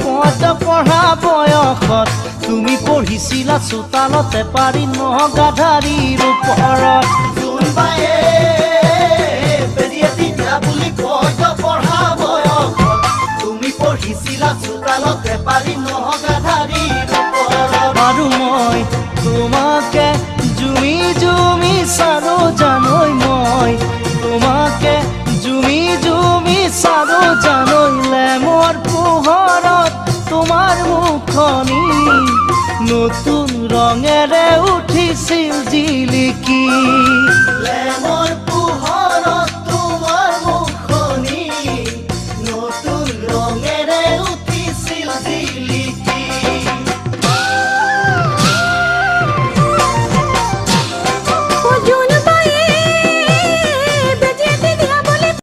পদ পঢ়া বয়সত তুমি পঢ়িছিলা চোতালতে পাৰি নগাধাৰীৰ ওপৰত জোনবায়ে বেৰিয়ে দিলা বুলি পদ পঢ়া বয়সত তুমি পঢ়িছিলা চোতালতে পাৰি নগাধাৰীৰ ওপৰত আৰু মই তোমাকে জুমি জুমি চাৰো জানৈ মই তোমাকে জুমি জুমি চাৰো জানৈলে মোৰ পোহৰত তোমাৰ মুখনি নতুন ৰঙেৰে উঠিছিল জিলিকি